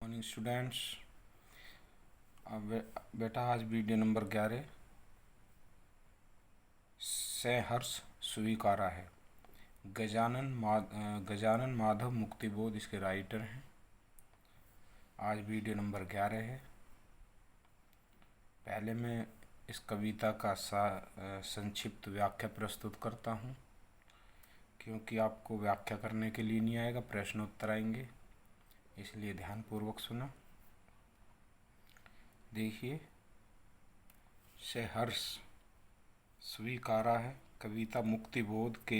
Morning students. अब बेटा आज वीडियो नंबर 11 से हर्ष स्वीकारा है। गजानन माधव मुक्तिबोध इसके राइटर हैं। आज वीडियो नंबर 11 है। पहले मैं इस कविता का संक्षिप्त व्याख्या प्रस्तुत करता हूँ, क्योंकि आपको व्याख्या करने के लिए नहीं आएगा, प्रश्नोत्तर आएंगे, इसलिए ध्यानपूर्वक सुना। देखिए, से हर्ष स्वीकारा है कविता मुक्तिबोध के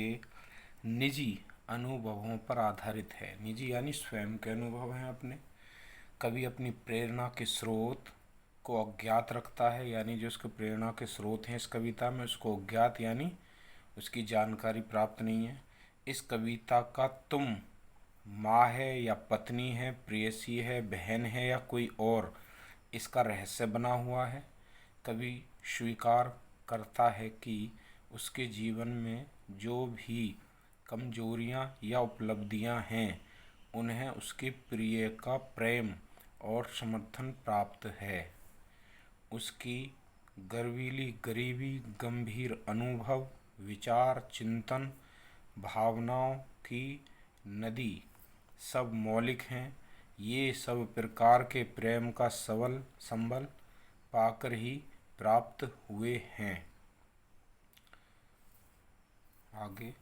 निजी अनुभवों पर आधारित है। निजी यानी स्वयं के अनुभव हैं अपने। कवि अपनी प्रेरणा के स्रोत को अज्ञात रखता है, यानी जो उसके प्रेरणा के स्रोत हैं इस कविता में उसको अज्ञात यानी उसकी जानकारी प्राप्त नहीं है। इस कविता का तुम माँ है या पत्नी है, प्रेयसी है, बहन है या कोई और, इसका रहस्य बना हुआ है। कवि स्वीकार करता है कि उसके जीवन में जो भी कमजोरियां या उपलब्धियां हैं उन्हें उसके प्रिय का प्रेम और समर्थन प्राप्त है। उसकी गर्वीली गरीबी, गंभीर अनुभव, विचार, चिंतन, भावनाओं की नदी सब मौलिक हैं। ये सब प्रकार के प्रेम का संबल पाकर ही प्राप्त हुए हैं। आगे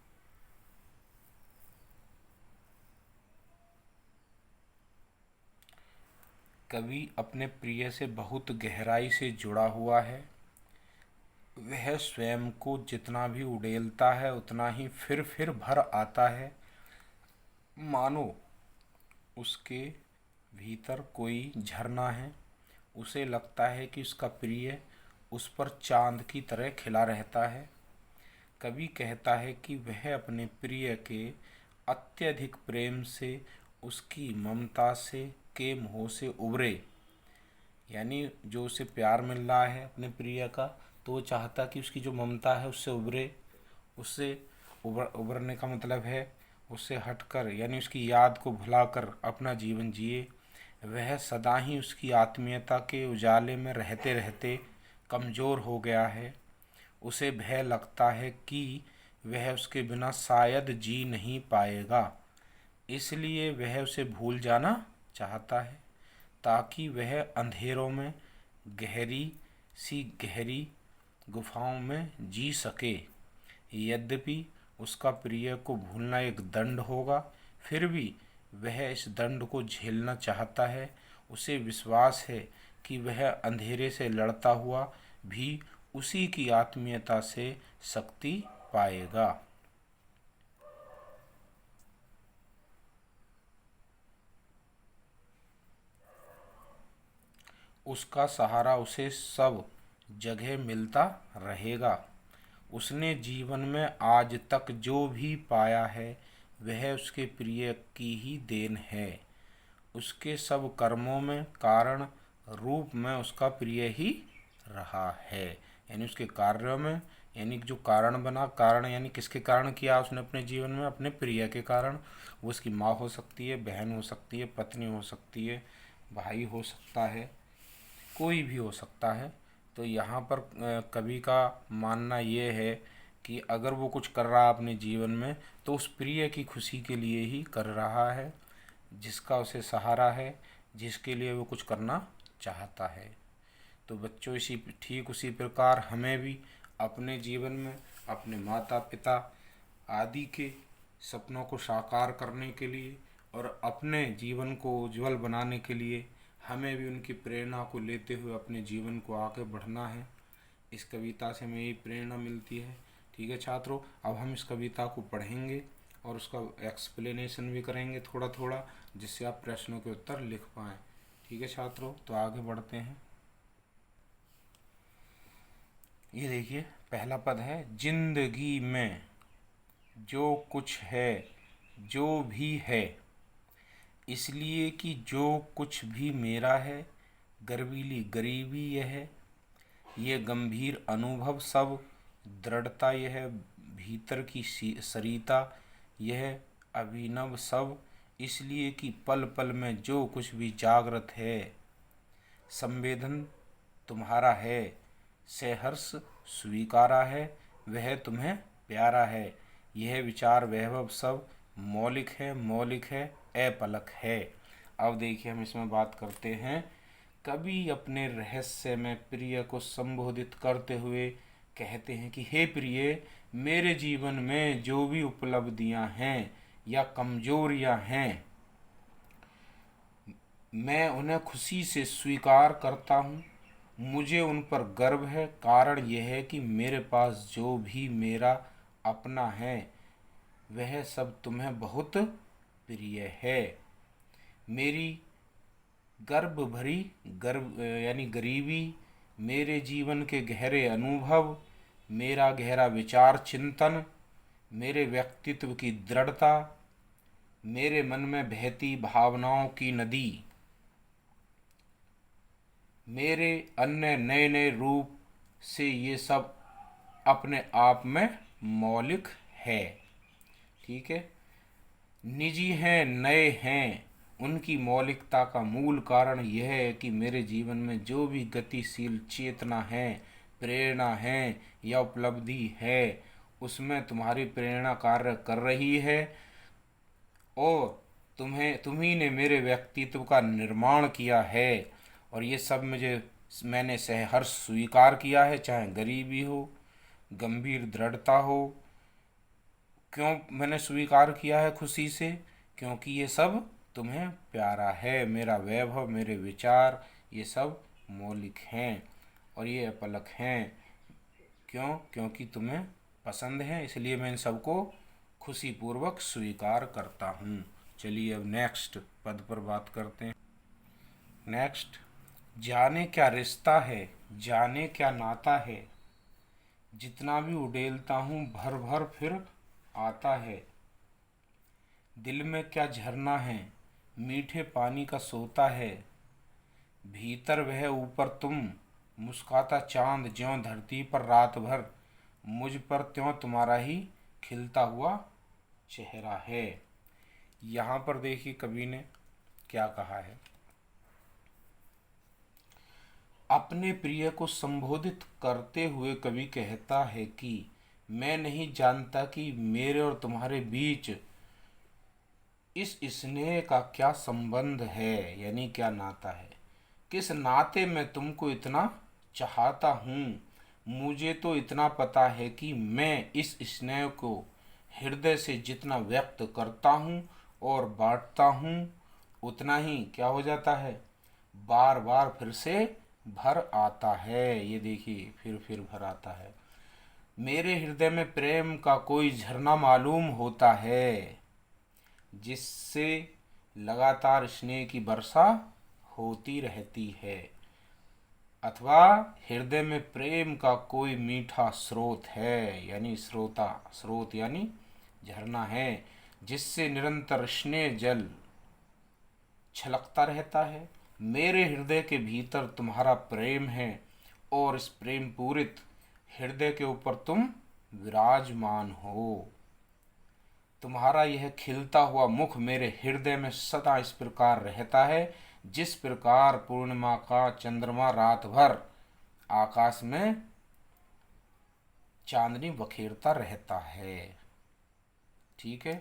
कवि अपने प्रिय से बहुत गहराई से जुड़ा हुआ है। वह स्वयं को जितना भी उड़ेलता है उतना ही फिर भर आता है, मानो उसके भीतर कोई झरना है। उसे लगता है कि उसका प्रिय उस पर चांद की तरह खिला रहता है। कवि कहता है कि वह अपने प्रिय के अत्यधिक प्रेम से, उसकी ममता से, के मोह से उबरे। यानी जो उसे प्यार मिल रहा है अपने प्रिय का, तो वो चाहता कि उसकी जो ममता है उससे उबरे। उससे उबरने का मतलब है उससे हटकर, यानी उसकी याद को भुलाकर अपना जीवन जिए। वह सदा ही उसकी आत्मीयता के उजाले में रहते रहते कमज़ोर हो गया है। उसे भय लगता है कि वह उसके बिना शायद जी नहीं पाएगा, इसलिए वह उसे भूल जाना चाहता है, ताकि वह अंधेरों में गहरी गुफाओं में जी सके। यद्यपि उसका प्रिय को भूलना एक दंड होगा, फिर भी वह इस दंड को झेलना चाहता है। उसे विश्वास है कि वह अंधेरे से लड़ता हुआ भी उसी की आत्मीयता से शक्ति पाएगा। उसका सहारा उसे सब जगह मिलता रहेगा। उसने जीवन में आज तक जो भी पाया है वह उसके प्रिय की ही देन है। उसके सब कर्मों में कारण रूप में उसका प्रिय ही रहा है। यानी उसके कार्यों में, यानी जो कारण बना, कारण यानी किसके कारण किया उसने अपने जीवन में, अपने प्रिय के कारण। वो उसकी माँ हो सकती है, बहन हो सकती है, पत्नी हो सकती है, भाई हो सकता है, कोई भी हो सकता है। तो यहाँ पर कवि का मानना ये है कि अगर वो कुछ कर रहा है अपने जीवन में तो उस प्रिय की खुशी के लिए ही कर रहा है, जिसका उसे सहारा है, जिसके लिए वो कुछ करना चाहता है। तो बच्चों, ठीक उसी प्रकार हमें भी अपने जीवन में अपने माता पिता आदि के सपनों को साकार करने के लिए और अपने जीवन को उज्जवल बनाने के लिए हमें भी उनकी प्रेरणा को लेते हुए अपने जीवन को आगे बढ़ना है। इस कविता से हमें यही प्रेरणा मिलती है। ठीक है छात्रों, अब हम इस कविता को पढ़ेंगे और उसका एक्सप्लेनेशन भी करेंगे थोड़ा थोड़ा, जिससे आप प्रश्नों के उत्तर लिख पाएँ। ठीक है छात्रों, तो आगे बढ़ते हैं। ये देखिए, पहला पद है, जिंदगी में जो कुछ है, जो भी है, इसलिए कि जो कुछ भी मेरा है, गर्वीली गरीबी यह है, ये गंभीर अनुभव सब, दृढ़ता यह भीतर की सरिता, यह अभिनव सब, इसलिए कि पल पल में जो कुछ भी जागृत है, संवेदन तुम्हारा है, सहर्ष स्वीकारा है, वह तुम्हें प्यारा है। यह विचार वैभव सब मौलिक है, मौलिक है, अपलक है। अब देखिए हम इसमें बात करते हैं। कवि अपने रहस्य में प्रिय को संबोधित करते हुए कहते हैं कि हे प्रिय, मेरे जीवन में जो भी उपलब्धियां हैं या कमजोरियां हैं, मैं उन्हें खुशी से स्वीकार करता हूँ। मुझे उन पर गर्व है। कारण यह है कि मेरे पास जो भी मेरा अपना है वह सब तुम्हें बहुत प्रिय है। मेरी गर्भ भरी गर्भ यानी गरीबी, मेरे जीवन के गहरे अनुभव, मेरा गहरा विचार चिंतन, मेरे व्यक्तित्व की दृढ़ता, मेरे मन में बहती भावनाओं की नदी, मेरे अन्य नए नए रूप से ये सब अपने आप में मौलिक है। ठीक है। निजी हैं, नए हैं। उनकी मौलिकता का मूल कारण यह है कि मेरे जीवन में जो भी गतिशील चेतना है, प्रेरणा है या उपलब्धि है, उसमें तुम्हारी प्रेरणा कार्य कर रही है और तुम्ही ने मेरे व्यक्तित्व का निर्माण किया है। और ये सब मैंने सहर्ष स्वीकार किया है, चाहे गरीबी हो, गंभीर दृढ़ता हो। क्यों मैंने स्वीकार किया है खुशी से? क्योंकि ये सब तुम्हें प्यारा है। मेरा वैभव, मेरे विचार, ये सब मौलिक हैं और ये अपलक हैं। क्यों? क्योंकि तुम्हें पसंद है, इसलिए मैं इन सबको खुशीपूर्वक स्वीकार करता हूँ। चलिए अब नेक्स्ट पद पर बात करते हैं। नेक्स्ट, जाने क्या रिश्ता है, जाने क्या नाता है, जितना भी उड़ेलता हूँ भर भर फिर आता है। दिल में क्या झरना है, मीठे पानी का सोता है, भीतर वह ऊपर तुम, मुस्काता चांद ज्यों धरती पर रात भर, मुझ पर त्यों तुम्हारा ही खिलता हुआ चेहरा है। यहाँ पर देखिए कवि ने क्या कहा है। अपने प्रिय को संबोधित करते हुए कवि कहता है कि मैं नहीं जानता कि मेरे और तुम्हारे बीच इस स्नेह का क्या संबंध है, यानी क्या नाता है, किस नाते मैं तुमको इतना चाहता हूँ। मुझे तो इतना पता है कि मैं इस स्नेह को हृदय से जितना व्यक्त करता हूँ और बांटता हूँ, उतना ही क्या हो जाता है, बार बार फिर से भर आता है। ये देखिए फिर भर आता है। मेरे हृदय में प्रेम का कोई झरना मालूम होता है, जिससे लगातार स्नेह की वर्षा होती रहती है। अथवा हृदय में प्रेम का कोई मीठा स्रोत है, यानी स्रोत यानी झरना है, जिससे निरंतर स्नेह जल छलकता रहता है। मेरे हृदय के भीतर तुम्हारा प्रेम है और इस प्रेम पूरित हृदय के ऊपर तुम विराजमान हो। तुम्हारा यह खिलता हुआ मुख मेरे हृदय में सदा इस प्रकार रहता है, जिस प्रकार पूर्णिमा का चंद्रमा रात भर आकाश में चांदनी बखेरता रहता है। ठीक है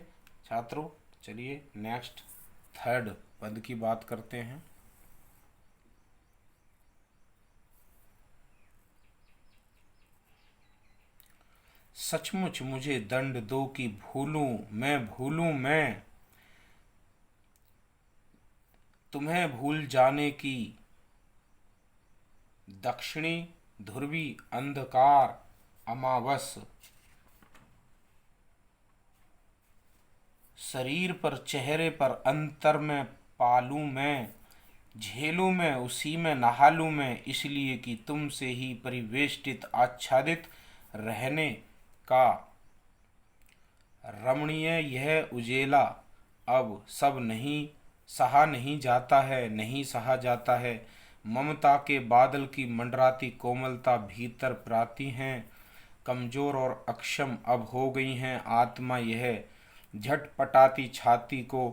छात्रों, चलिए नेक्स्ट थर्ड पद की बात करते हैं। सचमुच मुझे दंड दो कि भूलूं मैं तुम्हें भूल जाने की दक्षिणी ध्रुवी अंधकार अमावस शरीर पर चेहरे पर अंतर में पालूं मैं, झेलूं मैं उसी में नहालूं मैं, इसलिए कि तुमसे ही परिवेष्टित आच्छादित रहने का रमणीय यह उजेला अब सब नहीं सहा जाता है। ममता के बादल की मंडराती कोमलता भीतर प्राती हैं, कमजोर और अक्षम अब हो गई हैं आत्मा यह झटपटाती छाती को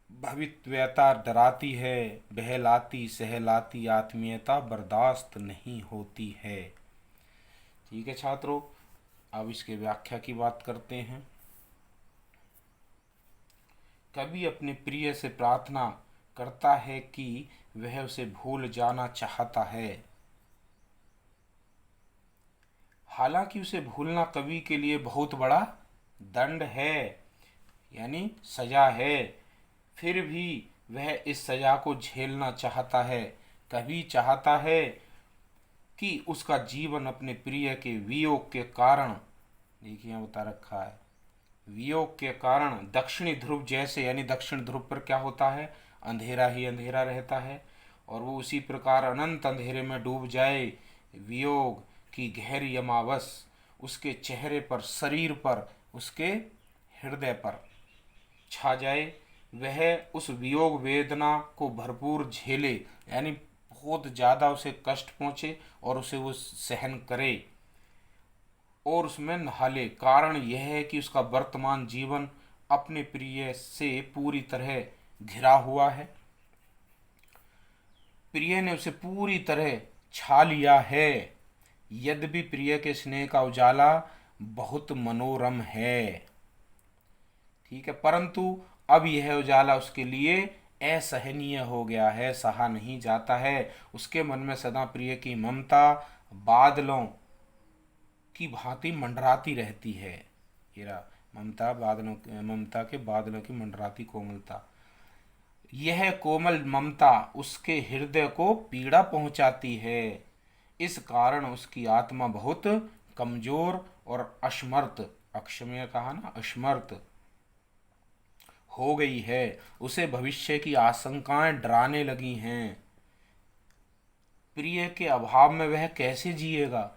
भविष्यता डराती है, बहलाती सहलाती आत्मीयता बर्दाश्त नहीं होती है। ठीक है छात्रों, अब इसके व्याख्या की बात करते हैं। कवि अपने प्रिय से प्रार्थना करता है कि वह उसे भूल जाना चाहता है। हालांकि उसे भूलना कवि के लिए बहुत बड़ा दंड है, यानी सजा है, फिर भी वह इस सजा को झेलना चाहता है। कवि चाहता है कि उसका जीवन अपने प्रिय के वियोग के कारण, देखिए यहाँ बता रखा है, वियोग के कारण दक्षिणी ध्रुव जैसे, यानी दक्षिण ध्रुव पर क्या होता है, अंधेरा ही अंधेरा रहता है, और वो उसी प्रकार अनंत अंधेरे में डूब जाए। वियोग की गहरी अमावस उसके चेहरे पर, शरीर पर, उसके हृदय पर छा जाए। वह उस वियोग वेदना को भरपूर झेले, यानी बहुत ज़्यादा उसे कष्ट पहुँचे और उसे वो सहन करे और उसमें नहा ले। कारण यह है कि उसका वर्तमान जीवन अपने प्रिय से पूरी तरह घिरा हुआ है। प्रिय ने उसे पूरी तरह छा लिया है। यद्यपि प्रिय के स्नेह का उजाला बहुत मनोरम है, ठीक है, परंतु अब यह उजाला उसके लिए असहनीय हो गया है, सहा नहीं जाता है। उसके मन में सदा प्रिय की ममता बादलों की भांति मंडराती रहती है। हीरा, ममता बादलों, ममता के बादलों की मंडराती कोमलता, यह कोमल ममता उसके हृदय को पीड़ा पहुंचाती है। इस कारण उसकी आत्मा बहुत कमजोर और असमर्थ, अक्षम्य कहा ना, असमर्थ हो गई है। उसे भविष्य की आशंकाएं डराने लगी हैं। प्रिय के अभाव में वह कैसे जिएगा,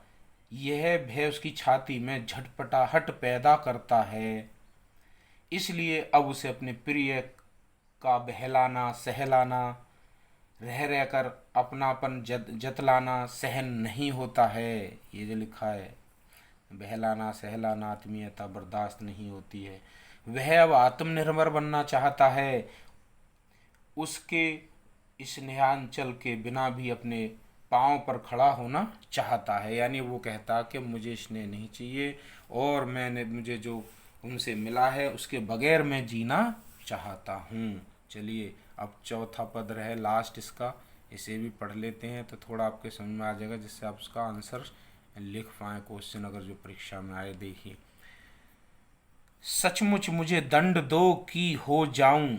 यह भय उसकी छाती में झटपटाहट पैदा करता है। इसलिए अब उसे अपने प्रिय का बहलाना सहलाना, रह रहकर अपनापन जतलाना सहन नहीं होता है। ये जो लिखा है, बहलाना सहलाना आत्मीयता बर्दाश्त नहीं होती है। वह अब आत्मनिर्भर बनना चाहता है। उसके स्नेहांचल के बिना भी अपने पाँव पर खड़ा होना चाहता है, यानी वो कहता कि मुझे स्नेह नहीं चाहिए और मैंने, मुझे जो उनसे मिला है उसके बगैर मैं जीना चाहता हूँ। चलिए अब चौथा पद रहे लास्ट इसका, इसे भी पढ़ लेते हैं तो थोड़ा आपके समझ में आ जाएगा, जिससे आप उसका आंसर लिख पाएँ क्वेश्चन अगर जो परीक्षा में आए। देखिए, सचमुच मुझे दंड दो कि हो जाऊं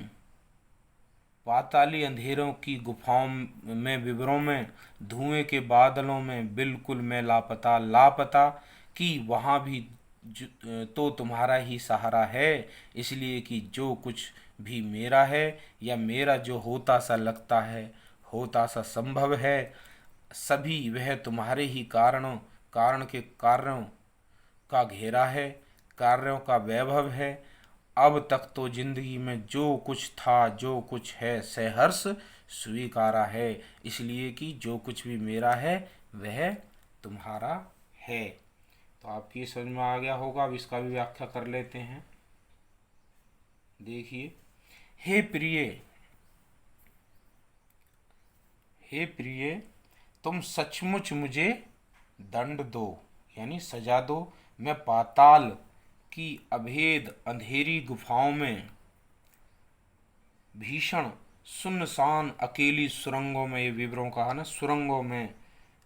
पाताली अंधेरों की गुफाओं में, विवरों में, धुएं के बादलों में, बिल्कुल मैं लापता लापता, कि वहाँ भी तो तुम्हारा ही सहारा है। इसलिए कि जो कुछ भी मेरा है या मेरा जो होता सा लगता है, होता सा संभव है, सभी वह तुम्हारे ही कारणों, कारण के कार्यों का घेरा है, कार्यों का वैभव है। अब तक तो जिंदगी में जो कुछ था, जो कुछ है, सहर्ष स्वीकारा है। इसलिए कि जो कुछ भी मेरा है वह तुम्हारा है। तो आपकी समझ में आ गया होगा। अब इसका भी व्याख्या कर लेते हैं। देखिए, हे प्रिय, हे प्रिय, तुम सचमुच मुझे दंड दो, यानी सजा दो। मैं पाताल की अभेद अंधेरी गुफाओं में, भीषण सुनसान अकेली सुरंगों में, ये विवरों का है ना, सुरंगों में,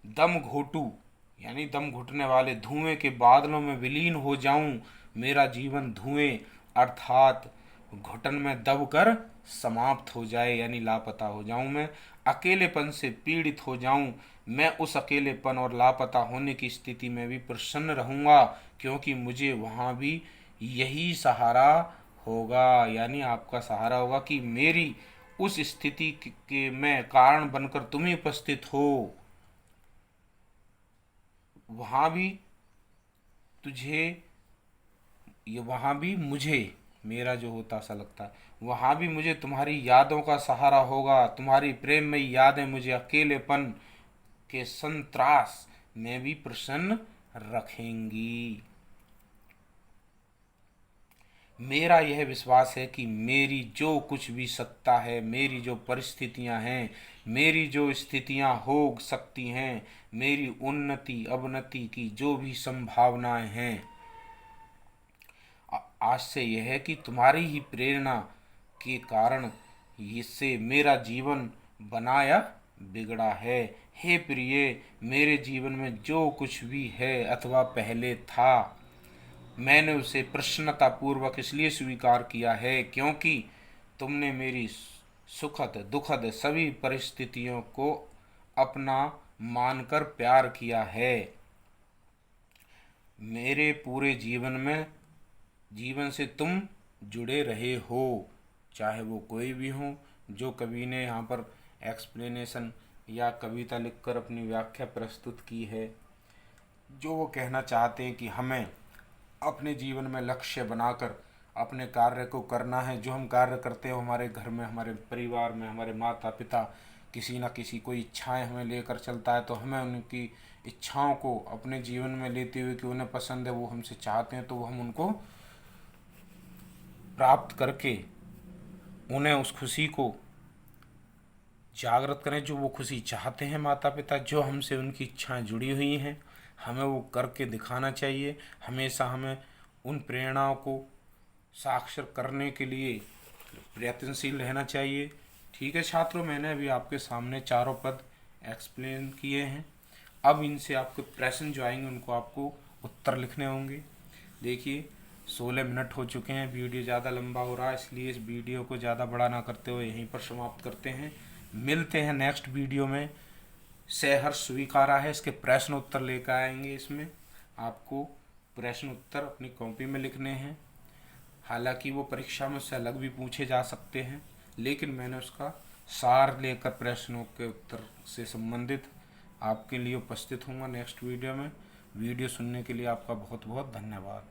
दम घोटू यानी दम घुटने वाले धुएं के बादलों में विलीन हो जाऊं। मेरा जीवन धुएं अर्थात घुटन में दबकर समाप्त हो जाए, यानी लापता हो जाऊं। मैं अकेलेपन से पीड़ित हो जाऊं। मैं उस अकेलेपन और लापता होने की स्थिति में भी प्रसन्न रहूंगा, क्योंकि मुझे वहाँ भी यही सहारा होगा, यानी आपका सहारा होगा कि मेरी उस स्थिति के में कारण बनकर तुम ही उपस्थित हो। वहाँ भी तुझे, ये वहाँ भी मुझे, मेरा जो होता सा लगता है, वहाँ भी मुझे तुम्हारी यादों का सहारा होगा। तुम्हारी प्रेममयी यादें मुझे अकेलेपन के संत्रास में भी प्रसन्न रखेंगी। मेरा यह विश्वास है कि मेरी जो कुछ भी सत्ता है, मेरी जो परिस्थितियां हैं, मेरी जो स्थितियां हो सकती हैं, मेरी उन्नति अवनति की जो भी संभावनाएं हैं, आज से यह है कि तुम्हारी ही प्रेरणा के कारण इससे मेरा जीवन बनाया बिगड़ा है। हे प्रिय, मेरे जीवन में जो कुछ भी है अथवा पहले था, मैंने उसे प्रसन्नतापूर्वक इसलिए स्वीकार किया है क्योंकि तुमने मेरी सुखद दुखद सभी परिस्थितियों को अपना मानकर प्यार किया है। मेरे पूरे जीवन से तुम जुड़े रहे हो, चाहे वो कोई भी हो। जो कवि ने यहाँ पर एक्सप्लेनेशन या कविता लिखकर अपनी व्याख्या प्रस्तुत की है, जो वो कहना चाहते हैं कि हमें अपने जीवन में लक्ष्य बनाकर अपने कार्य को करना है। जो हम कार्य करते हैं हमारे घर में, हमारे परिवार में, हमारे माता पिता किसी न किसी कोई इच्छाएं हमें लेकर चलता है, तो हमें उनकी इच्छाओं को अपने जीवन में लेते हुए कि उन्हें पसंद है, वो हमसे चाहते हैं, तो हम उनको प्राप्त करके उन्हें उस खुशी को जागृत करें जो वो खुशी चाहते हैं। माता पिता जो हमसे उनकी इच्छाएं जुड़ी हुई हैं, हमें वो करके दिखाना चाहिए। हमेशा हमें उन प्रेरणाओं को साक्षर करने के लिए प्रयत्नशील रहना चाहिए। ठीक है छात्रों, मैंने अभी आपके सामने चारों पद एक्सप्लेन किए हैं। अब इनसे आपके प्रश्न जो आएंगे उनको आपको उत्तर लिखने होंगे। देखिए 16 मिनट हो चुके हैं, वीडियो ज़्यादा लंबा हो रहा है, इसलिए इस वीडियो को ज़्यादा बड़ा ना करते हुए यहीं पर समाप्त करते हैं। मिलते हैं नेक्स्ट वीडियो में। सहर्ष स्वीकारा है, इसके प्रश्न उत्तर लेकर आएंगे। इसमें आपको प्रश्न उत्तर अपनी कॉपी में लिखने हैं। हालांकि वो परीक्षा में उससे अलग भी पूछे जा सकते हैं, लेकिन मैंने उसका सार लेकर प्रश्नों के उत्तर से संबंधित आपके लिए उपस्थित हूँगा नेक्स्ट वीडियो में। वीडियो सुनने के लिए आपका बहुत बहुत धन्यवाद।